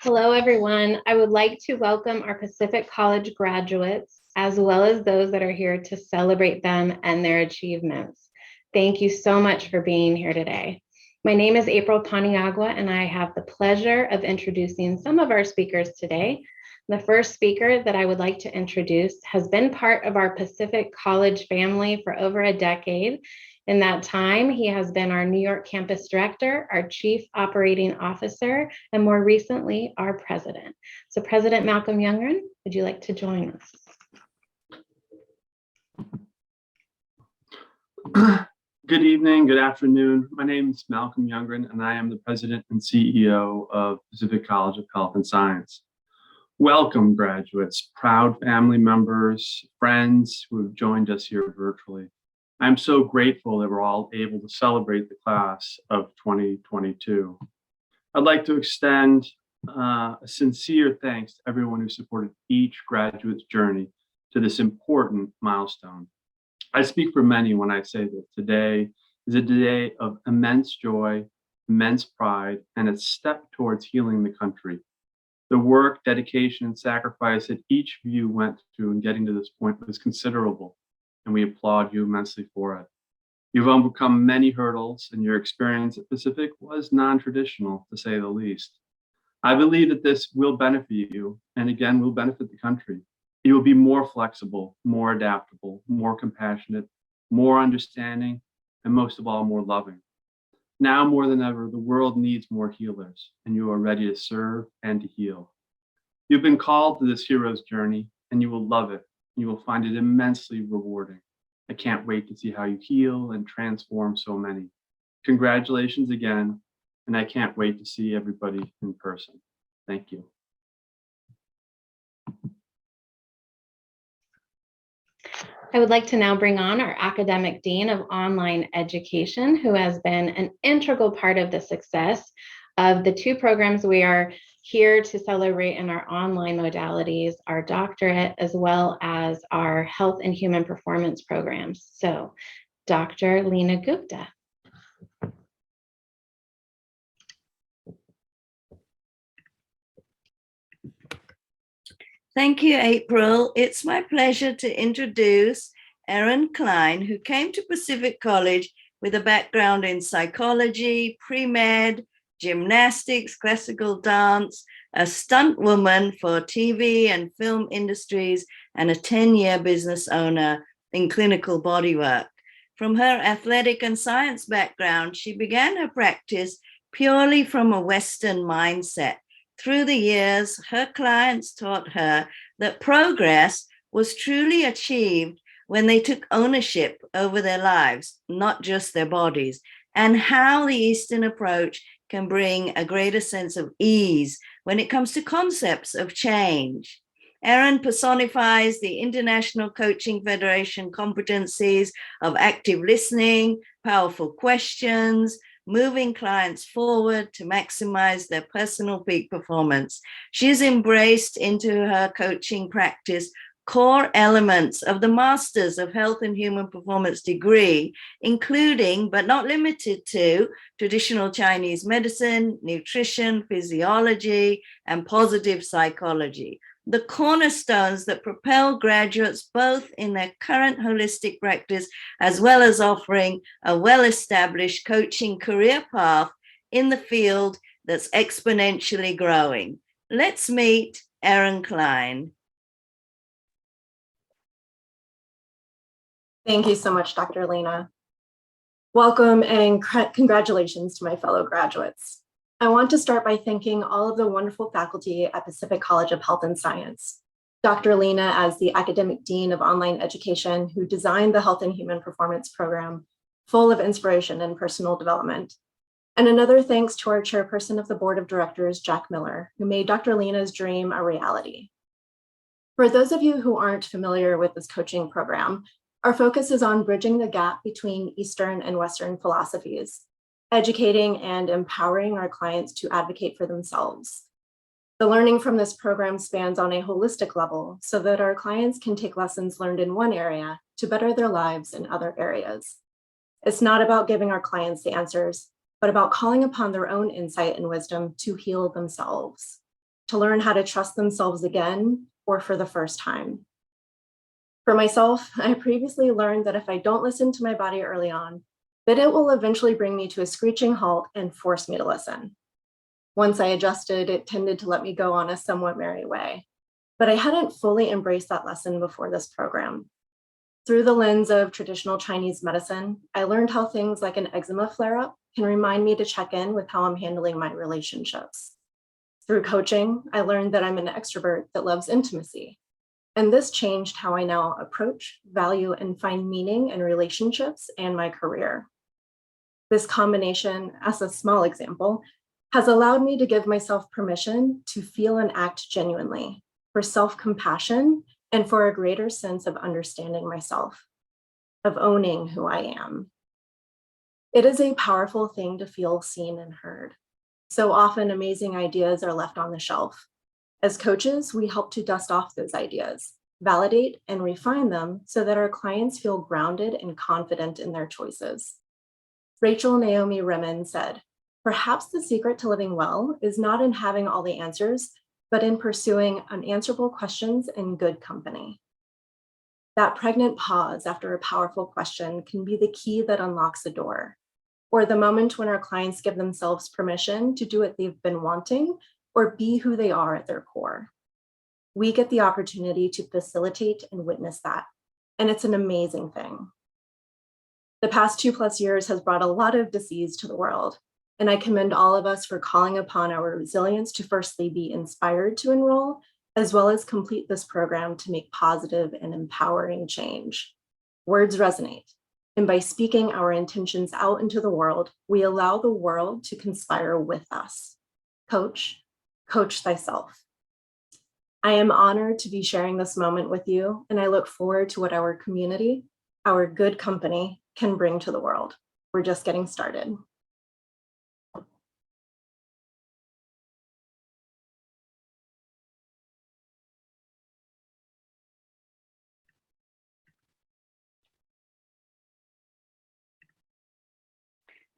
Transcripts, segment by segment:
Hello, everyone. I would like to welcome our Pacific College graduates, as well as those that are here to celebrate them and their achievements. Thank you so much for being here today. My name is April Paniagua, and I have the pleasure of introducing some of our speakers today. The first speaker that I would like to introduce has been part of our Pacific College family for over a decade. In that time, he has been our New York campus director, our chief operating officer, and more recently, our president. So President Malcolm Youngren, would you like to join us? Good evening, good afternoon. My name is Malcolm Youngren, and I am the president and CEO of Pacific College of Health and Science. Welcome, graduates, proud family members, friends who have joined us here virtually. I'm so grateful that we're all able to celebrate the class of 2022. I'd like to extend a sincere thanks to everyone who supported each graduate's journey to this important milestone. I speak for many when I say that today is a day of immense joy, immense pride, and a step towards healing the country. The work, dedication, and sacrifice that each of you went through in getting to this point was considerable, and we applaud you immensely for it. You've overcome many hurdles, and your experience at Pacific was non-traditional, to say the least. I believe that this will benefit you, and again, will benefit the country. You will be more flexible, more adaptable, more compassionate, more understanding, and most of all, more loving. Now more than ever, the world needs more healers, and you are ready to serve and to heal. You've been called to this hero's journey, and you will love it. You will find it immensely rewarding. I can't wait to see how you heal and transform so many. Congratulations again, and I can't wait to see everybody in person. Thank you. I would like to now bring on our Academic Dean of Online Education, who has been an integral part of the success of the two programs we are here to celebrate in our online modalities, our doctorate, as well as our health and human performance programs. So, Dr. Leena Gupta. Thank you, April. It's my pleasure to introduce ERIN CLYNE, who came to Pacific College with a background in psychology, pre-med, gymnastics, classical dance, a stunt woman for TV and film industries, and a 10-year business owner in clinical bodywork. From her athletic and science background, she began her practice purely from a Western mindset. Through the years, her clients taught her that progress was truly achieved when they took ownership over their lives, not just their bodies, and how the Eastern approach can bring a greater sense of ease when it comes to concepts of change. ERIN personifies the International Coaching Federation competencies of active listening, powerful questions, moving clients forward to maximize their personal peak performance. She's embraced into her coaching practice core elements of the Masters of Health and Human Performance degree, including, but not limited to, traditional Chinese medicine, nutrition, physiology, and positive psychology. The cornerstones that propel graduates both in their current holistic practice, as well as offering a well-established coaching career path in the field that's exponentially growing. Let's meet ERIN CLYNE. Thank you so much, Dr. Leena. Welcome and congratulations to my fellow graduates. I want to start by thanking all of the wonderful faculty at Pacific College of Health and Science. Dr. Leena as the Academic Dean of Online Education, who designed the Health and Human Performance program, full of inspiration and personal development. And another thanks to our chairperson of the Board of Directors, Jack Miller, who made Dr. Leena's dream a reality. For those of you who aren't familiar with this coaching program, our focus is on bridging the gap between Eastern and Western philosophies, educating and empowering our clients to advocate for themselves. The learning from this program spans on a holistic level so that our clients can take lessons learned in one area to better their lives in other areas. It's not about giving our clients the answers, but about calling upon their own insight and wisdom to heal themselves. to learn how to trust themselves again or for the first time. For myself, I previously learned that if I don't listen to my body early on, that it will eventually bring me to a screeching halt and force me to listen. Once I adjusted, it tended to let me go on a somewhat merry way, but I hadn't fully embraced that lesson before this program. Through the lens of traditional Chinese medicine, I learned how things like an eczema flare-up can remind me to check in with how I'm handling my relationships. Through coaching, I learned that I'm an extrovert that loves intimacy. And this changed how I now approach, value, and find meaning in relationships and my career. This combination, as a small example, has allowed me to give myself permission to feel and act genuinely, for self-compassion, and for a greater sense of understanding myself, of owning who I am. It is a powerful thing to feel seen and heard. So often amazing ideas are left on the shelf. As coaches, we help to dust off those ideas, validate and refine them so that our clients feel grounded and confident in their choices. Rachel Naomi Remen said, "Perhaps the secret to living well is not in having all the answers, but in pursuing unanswerable questions in good company." That pregnant pause after a powerful question can be the key that unlocks a door, or the moment when our clients give themselves permission to do what they've been wanting or be who they are at their core. We get the opportunity to facilitate and witness that, and it's an amazing thing. The past 2+ years has brought a lot of disease to the world, and I commend all of us for calling upon our resilience to firstly be inspired to enroll, as well as complete this program to make positive and empowering change. Words resonate, and by speaking our intentions out into the world, we allow the world to conspire with us. Coach, coach thyself. I am honored to be sharing this moment with you, and I look forward to what our community, our good company, can bring to the world. We're just getting started.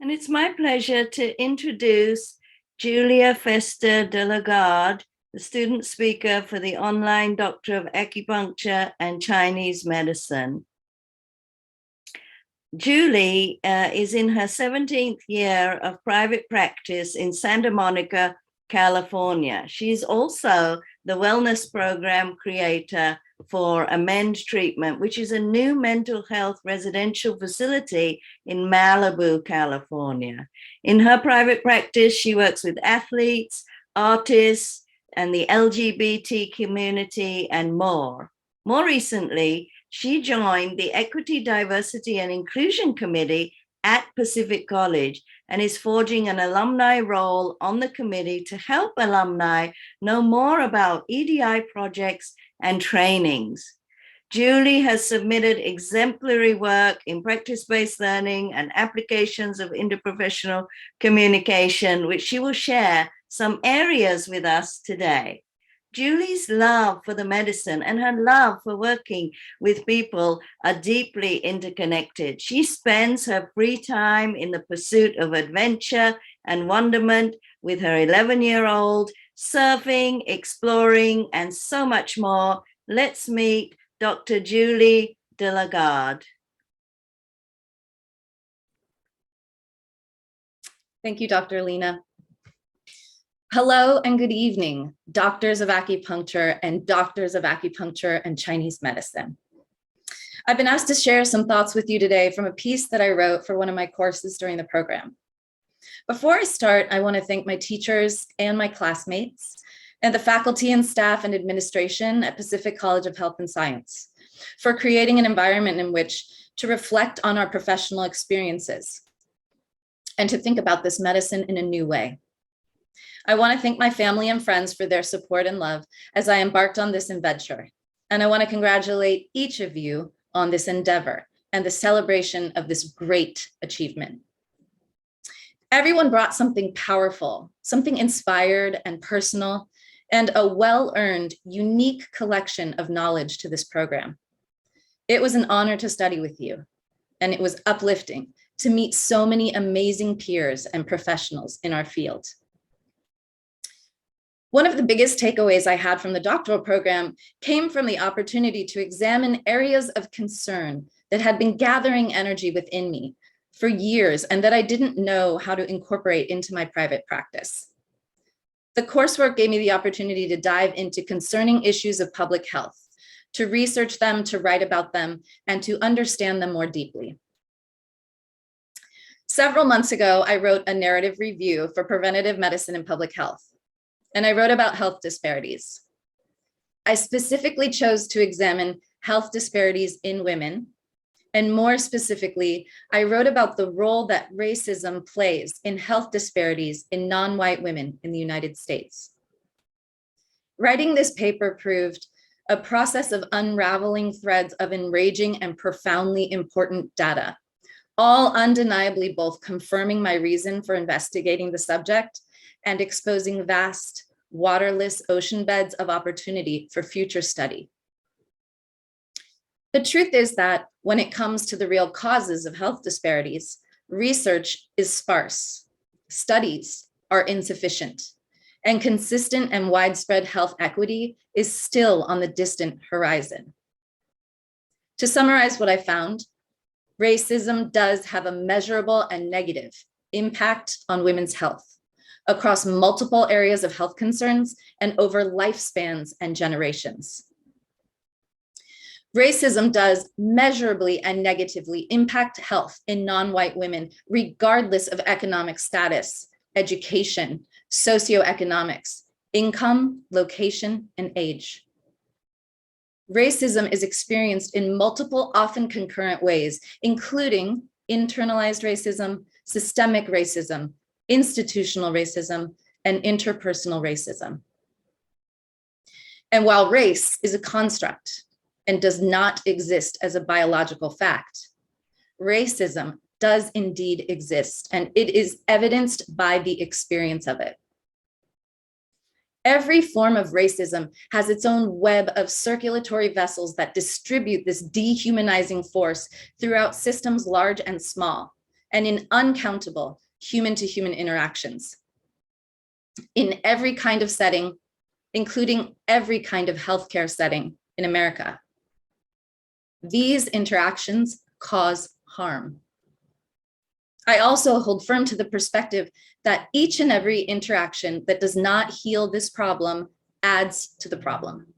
And it's my pleasure to introduce Julia Fester de la Garde, the student speaker for the online Doctor of Acupuncture and Chinese Medicine. Julie is in her 17th year of private practice in Santa Monica, California. She's also the wellness program creator for Amend Treatment, which is a new mental health residential facility in Malibu, California. In her private practice, she works with athletes, artists, and the LGBT community, and more. More recently, she joined the Equity, Diversity, and Inclusion Committee at Pacific College and is forging an alumni role on the committee to help alumni know more about EDI projects and trainings. Julie has submitted exemplary work in practice-based learning and applications of interprofessional communication, which she will share some areas with us today. Julie's love for the medicine and her love for working with people are deeply interconnected. She spends her free time in the pursuit of adventure and wonderment with her 11-year-old, surfing, exploring, and so much more. Let's meet Dr. Julie de la Garde. Thank you, Dr. Lena. Hello and good evening, doctors of acupuncture and doctors of acupuncture and Chinese medicine. I've been asked to share some thoughts with you today from a piece that I wrote for one of my courses during the program. Before I start, I want to thank my teachers and my classmates and the faculty and staff and administration at Pacific College of Health and Science for creating an environment in which to reflect on our professional experiences and to think about this medicine in a new way. I want to thank my family and friends for their support and love as I embarked on this adventure. And I want to congratulate each of you on this endeavor and the celebration of this great achievement. Everyone brought something powerful, something inspired and personal, and a well-earned, unique collection of knowledge to this program. It was an honor to study with you, and it was uplifting to meet so many amazing peers and professionals in our field. One of the biggest takeaways I had from the doctoral program came from the opportunity to examine areas of concern that had been gathering energy within me for years and that I didn't know how to incorporate into my private practice. The coursework gave me the opportunity to dive into concerning issues of public health, to research them, to write about them, and to understand them more deeply. Several months ago, I wrote a narrative review for preventative medicine and public health, and I wrote about health disparities. I specifically chose to examine health disparities in women, and more specifically, I wrote about the role that racism plays in health disparities in non-white women in the United States. Writing this paper proved a process of unraveling threads of enraging and profoundly important data, all undeniably both confirming my reason for investigating the subject and exposing vast, waterless ocean beds of opportunity for future study. The truth is that when it comes to the real causes of health disparities, research is sparse, studies are insufficient, and consistent and widespread health equity is still on the distant horizon. To summarize what I found, racism does have a measurable and negative impact on women's health across multiple areas of health concerns and over lifespans and generations. Racism does measurably and negatively impact health in non-white women, regardless of economic status, education, socioeconomics, income, location, and age. Racism is experienced in multiple, often concurrent ways, including internalized racism, systemic racism, institutional racism, and interpersonal racism. And while race is a construct and does not exist as a biological fact, racism does indeed exist, and it is evidenced by the experience of it. Every form of racism has its own web of circulatory vessels that distribute this dehumanizing force throughout systems large and small, and in uncountable human-to-human interactions. In every kind of setting, including every kind of healthcare setting in America. These interactions cause harm. I also hold firm to the perspective that each and every interaction that does not heal this problem adds to the problem.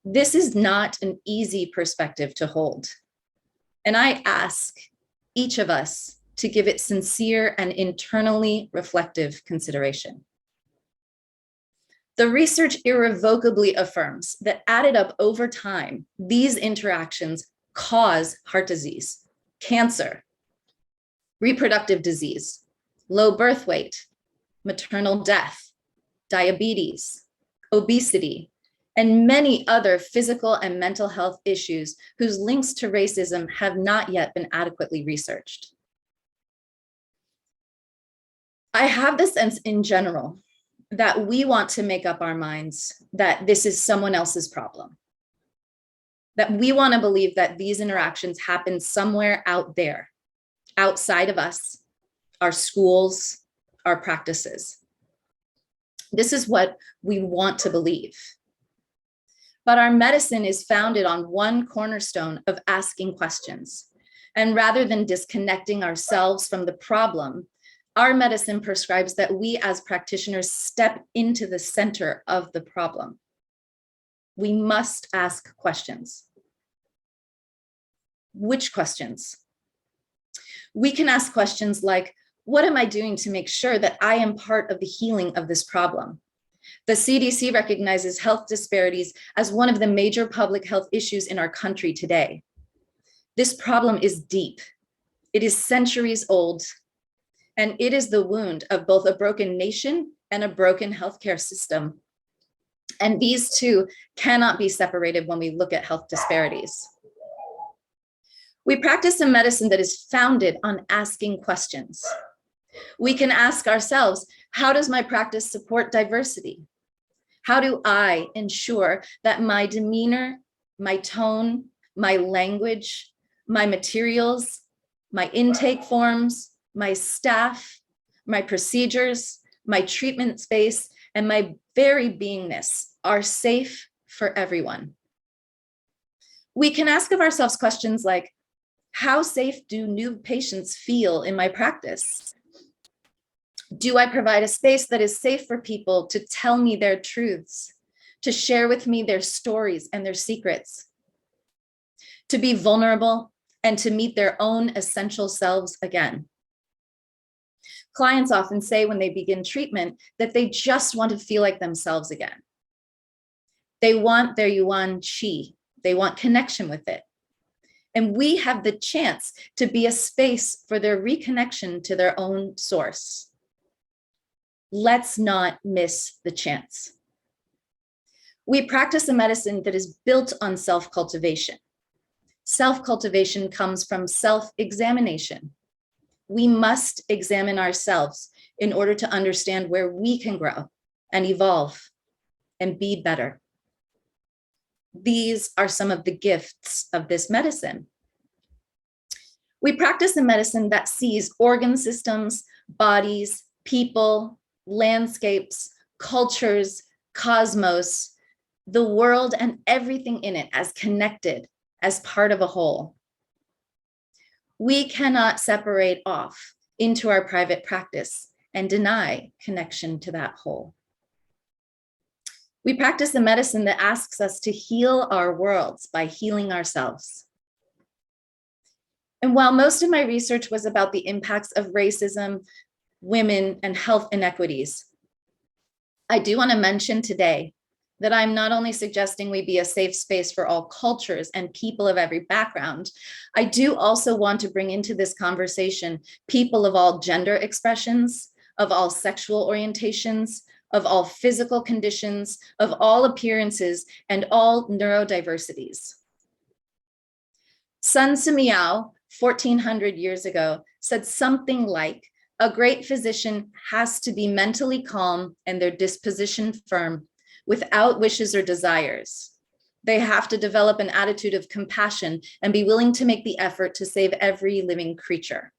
This is not an easy perspective to hold, and I ask each of us to give it sincere and internally reflective consideration. The research irrevocably affirms that added up over time, these interactions cause heart disease, cancer, reproductive disease, low birth weight, maternal death, diabetes, obesity, and many other physical and mental health issues whose links to racism have not yet been adequately researched. I have the sense in general that we want to make up our minds that this is someone else's problem, that we want to believe that these interactions happen somewhere out there, outside of us, our schools, our practices. This is what we want to believe. But our medicine is founded on one cornerstone of asking questions. And rather than disconnecting ourselves from the problem, our medicine prescribes that we as practitioners step into the center of the problem. We must ask questions. Which questions? We can ask questions like, what am I doing to make sure that I am part of the healing of this problem? The CDC recognizes health disparities as one of the major public health issues in our country today. This problem is deep. It is centuries old, and it is the wound of both a broken nation and a broken healthcare system. And these two cannot be separated when we look at health disparities. We practice a medicine that is founded on asking questions. We can ask ourselves, how does my practice support diversity? How do I ensure that my demeanor, my tone, my language, my materials, my intake forms, my staff, my procedures, my treatment space, and my very beingness are safe for everyone. We can ask of ourselves questions like, how safe do new patients feel in my practice? Do I provide a space that is safe for people to tell me their truths, to share with me their stories and their secrets, to be vulnerable and to meet their own essential selves again? Clients often say when they begin treatment that they just want to feel like themselves again. They want their Yuan Qi. They want connection with it. And we have the chance to be a space for their reconnection to their own source. Let's not miss the chance. We practice a medicine that is built on self-cultivation. Self-cultivation comes from self-examination. We must examine ourselves in order to understand where we can grow and evolve and be better. These are some of the gifts of this medicine. We practice a medicine that sees organ systems, bodies, people, landscapes, cultures, cosmos, the world and everything in it as connected, as part of a whole. We cannot separate off into our private practice and deny connection to that whole. We practice a medicine that asks us to heal our worlds by healing ourselves. And while most of my research was about the impacts of racism, women, and health inequities, I do want to mention today that I'm not only suggesting we be a safe space for all cultures and people of every background, I do also want to bring into this conversation people of all gender expressions, of all sexual orientations, of all physical conditions, of all appearances, and all neurodiversities. Sun Tzu Miao, 1400 years ago, said something like, a great physician has to be mentally calm and their disposition firm, without wishes or desires. They have to develop an attitude of compassion and be willing to make the effort to save every living creature.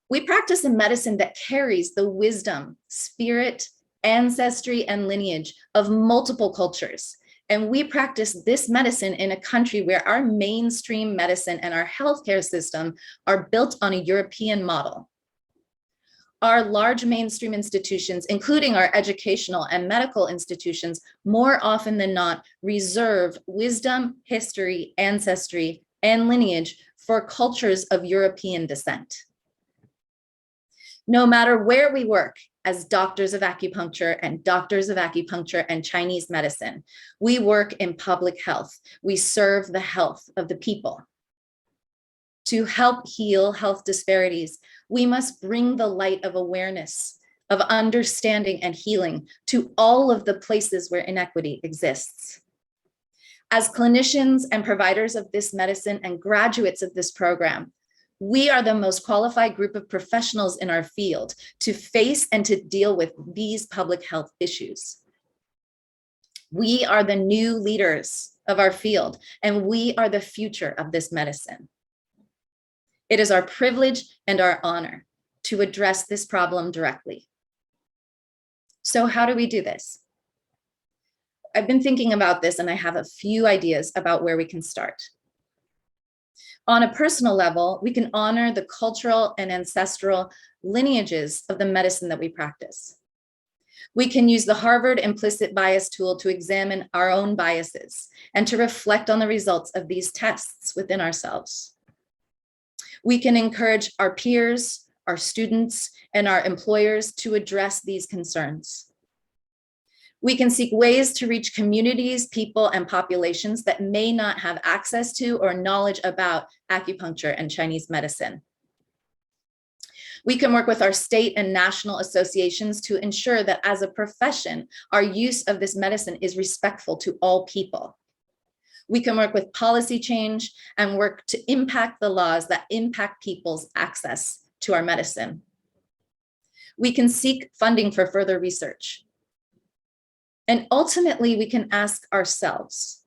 We practice a medicine that carries the wisdom, spirit, ancestry, and lineage of multiple cultures. And we practice this medicine in a country where our mainstream medicine and our healthcare system are built on a European model. Our large mainstream institutions, including our educational and medical institutions, more often than not, reserve wisdom, history, ancestry, and lineage for cultures of European descent. No matter where we work as doctors of acupuncture and Chinese medicine, we work in public health. We serve the health of the people. To help heal health disparities, we must bring the light of awareness, of understanding and healing to all of the places where inequity exists. As clinicians and providers of this medicine and graduates of this program, we are the most qualified group of professionals in our field to face and to deal with these public health issues. We are the new leaders of our field, and we are the future of this medicine. It is our privilege and our honor to address this problem directly. So how do we do this? I've been thinking about this and I have a few ideas about where we can start. On a personal level, we can honor the cultural and ancestral lineages of the medicine that we practice. We can use the Harvard implicit bias tool to examine our own biases and to reflect on the results of these tests within ourselves. We can encourage our peers, our students, and our employers to address these concerns. We can seek ways to reach communities, people, and populations that may not have access to or knowledge about acupuncture and Chinese medicine. We can work with our state and national associations to ensure that as a profession, our use of this medicine is respectful to all people. We can work with policy change and work to impact the laws that impact people's access to our medicine. We can seek funding for further research. And ultimately, we can ask ourselves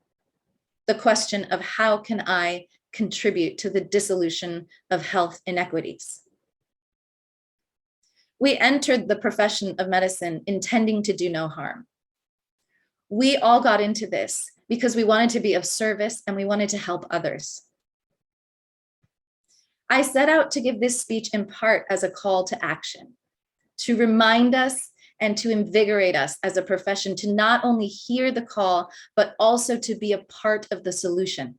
the question of how can I contribute to the dissolution of health inequities? We entered the profession of medicine intending to do no harm. We all got into this because we wanted to be of service and we wanted to help others. I set out to give this speech in part as a call to action, to remind us and to invigorate us as a profession to not only hear the call, but also to be a part of the solution.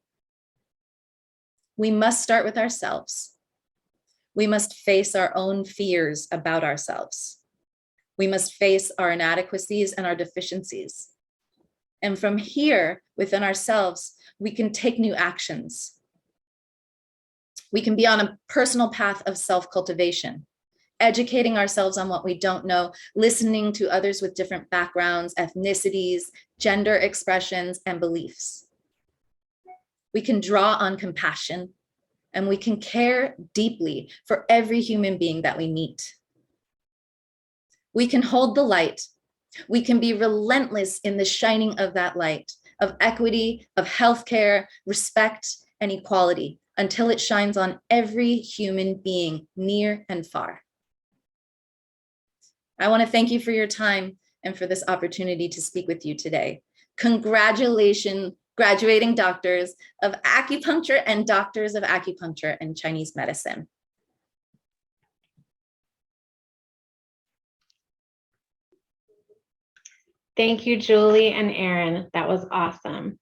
We must start with ourselves. We must face our own fears about ourselves. We must face our inadequacies and our deficiencies. And from here, within ourselves, we can take new actions. We can be on a personal path of self-cultivation, educating ourselves on what we don't know, listening to others with different backgrounds, ethnicities, gender expressions, and beliefs. We can draw on compassion, and we can care deeply for every human being that we meet. We can hold the light. We can be relentless in the shining of that light, of equity, of healthcare, respect, and equality, until it shines on every human being, near and far. I want to thank you for your time and for this opportunity to speak with you today. Congratulations, graduating doctors of acupuncture and doctors of acupuncture and Chinese medicine. Thank you, Julie and Erin. That was awesome.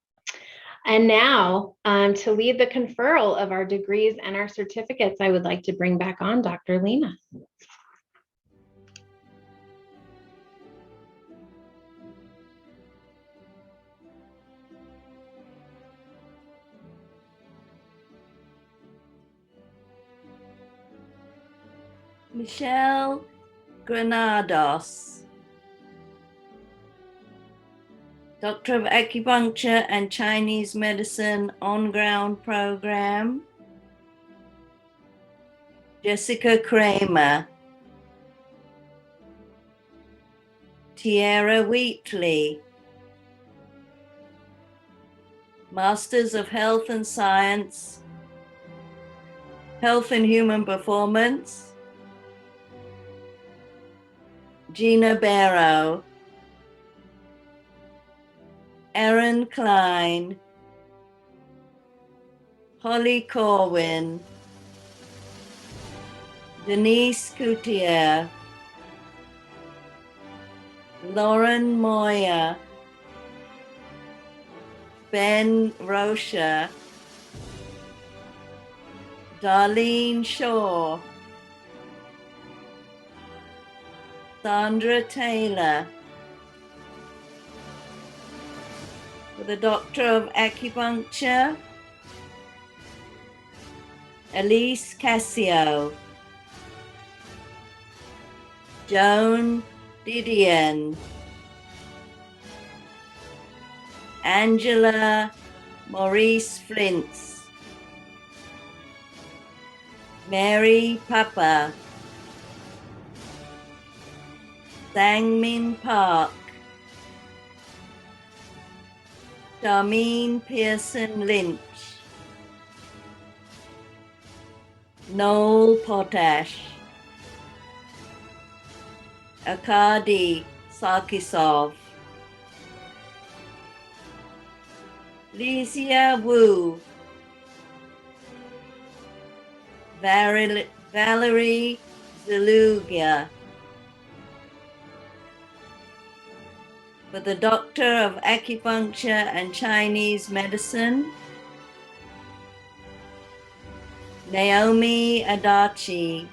And now to lead the conferral of our degrees and our certificates, I would like to bring back on Dr. Lena. Michelle Granados, Doctor of Acupuncture and Chinese Medicine on-ground program. Jessica KRAMER, TIERRA WHEATLEY, Masters of Health and Science, Health and Human Performance, JINA BERRO, ERIN CLYNE, Holly CORWIN, Denise COUTURIER, Lauren MOYER, Ben ROCHER, Darlene Shaw, Sandra Taylor, for the Doctor of Acupuncture, ELYSE CASCIO, JOAN DEDIAN, Angela MORYC-FLYNTZ, Mary Papa, Sang-Min Park, SHARMINE Pearson LYNCH, NOELLE POTASH, Arkady Sarkisov, LYXIA Wu, Valerie Zalugia, for the Doctor of Acupuncture and Chinese Medicine, Naomi Adachi,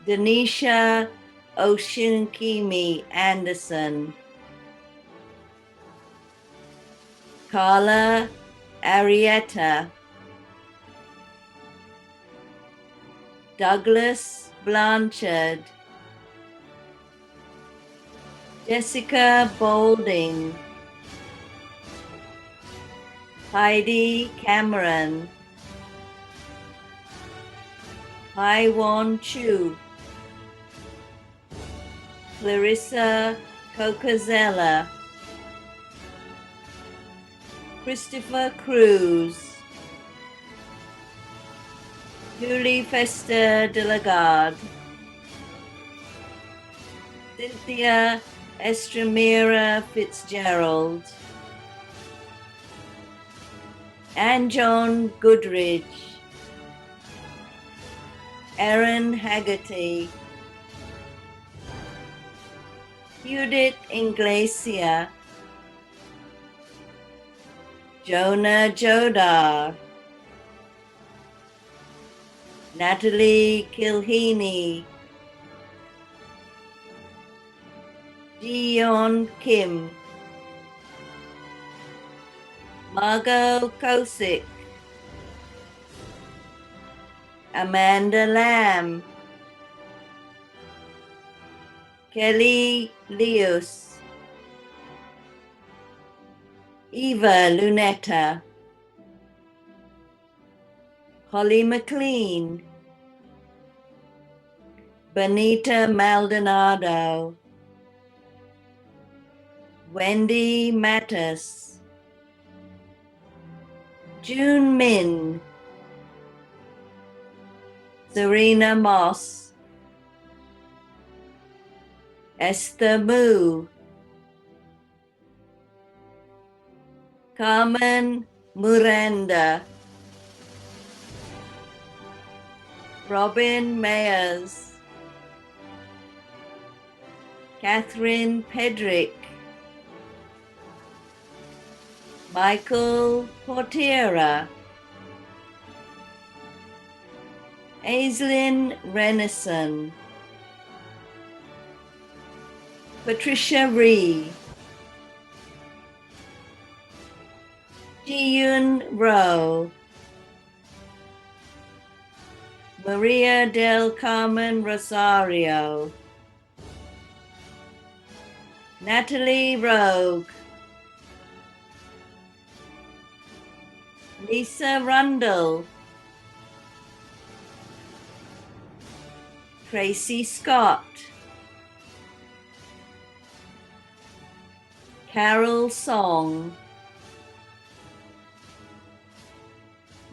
Denisha Oshinkimi Anderson, Carla Arietta, Douglas Blanchard, Jessica Boulding, Heidi Cameron, Hai-Wan Chu, Clarissa Cocazella, Christopher Cruz, Julie Fester de la Garde, Cynthia Estramira Fitzgerald, Anne John Goodrich, Erin Haggerty, Judith Inglesia, Jonah Jodar, Natalie Kilheeney, Jeon Kim, Margot Kosick, Amanda Lamb, Kelly Leos, Eva Lunetta, Holly McLean, Benita Maldonado, Wendy Mattis, June Min, Serena Moss, Esther Moo, Carmen Miranda, Robin Mayers, Catherine Pedrick, Michael Portera, Aislinn Renison, Patricia Ree, Ji-Yun Rowe, Maria del Carmen Rosario, Natalie Rogue, Lisa Rundle, Tracy Scott, Carol Song,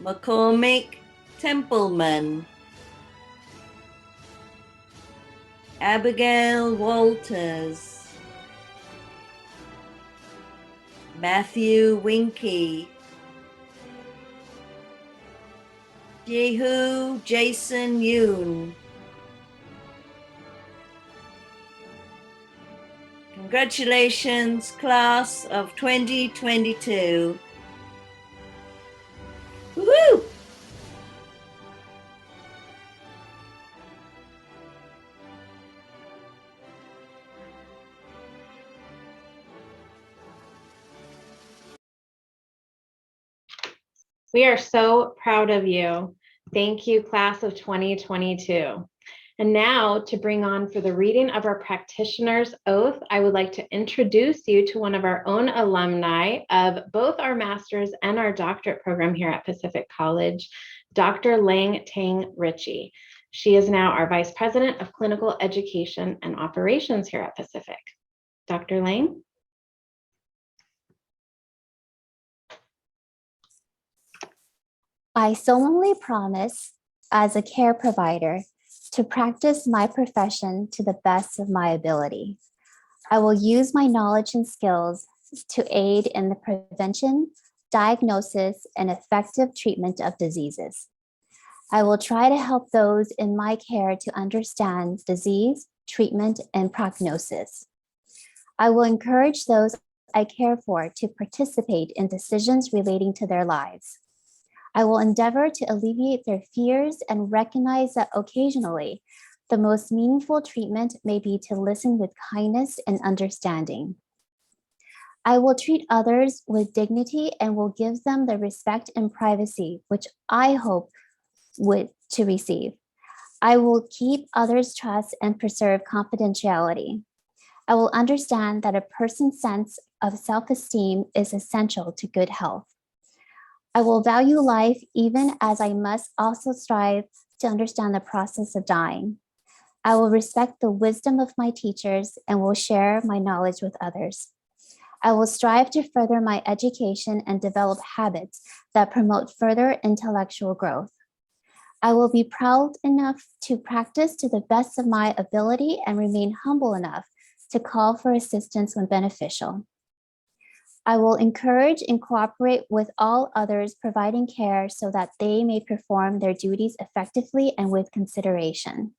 McCormick Templeman, Abigail Walters, Matthew Winky, Jehu Jason Yoon. Congratulations, class of 2022. Woo! We are so proud of you. Thank you, class of 2022. And now to bring on for the reading of our practitioner's oath, I would like to introduce you to one of our own alumni of both our master's and our doctorate program here at Pacific College, Dr. Lang Tang Ritchie. She is now our Vice President of Clinical Education and Operations here at Pacific. Dr. Lang? I solemnly promise, as a care provider, to practice my profession to the best of my ability. I will use my knowledge and skills to aid in the prevention, diagnosis, and effective treatment of diseases. I will try to help those in my care to understand disease, treatment, and prognosis. I will encourage those I care for to participate in decisions relating to their lives. I will endeavor to alleviate their fears and recognize that occasionally, the most meaningful treatment may be to listen with kindness and understanding. I will treat others with dignity and will give them the respect and privacy which I hope to receive. I will keep others' trust and preserve confidentiality. I will understand that a person's sense of self-esteem is essential to good health. I will value life even as I must also strive to understand the process of dying. I will respect the wisdom of my teachers and will share my knowledge with others. I will strive to further my education and develop habits that promote further intellectual growth. I will be proud enough to practice to the best of my ability and remain humble enough to call for assistance when beneficial. I will encourage and cooperate with all others providing care so that they may perform their duties effectively and with consideration.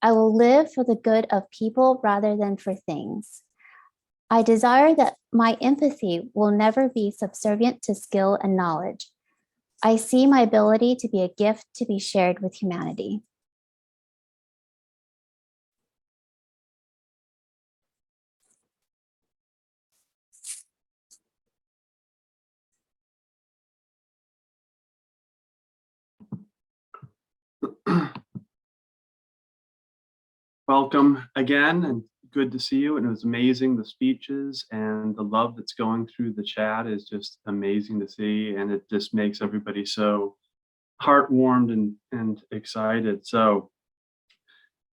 I will live for the good of people rather than for things. I desire that my empathy will never be subservient to skill and knowledge. I see my ability to be a gift to be shared with humanity. Welcome again, and good to see you. And it was amazing, the speeches and the love that's going through the chat is just amazing to see. And it just makes everybody so heartwarmed and excited. So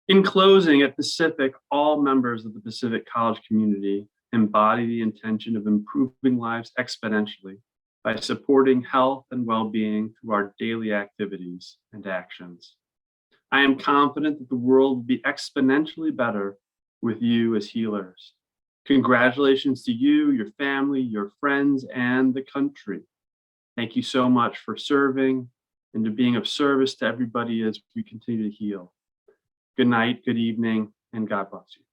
in closing, at Pacific, all members of the Pacific College community embody the intention of improving lives exponentially by supporting health and well-being through our daily activities and actions. I am confident that the world will be exponentially better with you as healers. Congratulations to you, your family, your friends, and the country. Thank you so much for serving and to being of service to everybody as we continue to heal. Good night, good evening, and God bless you.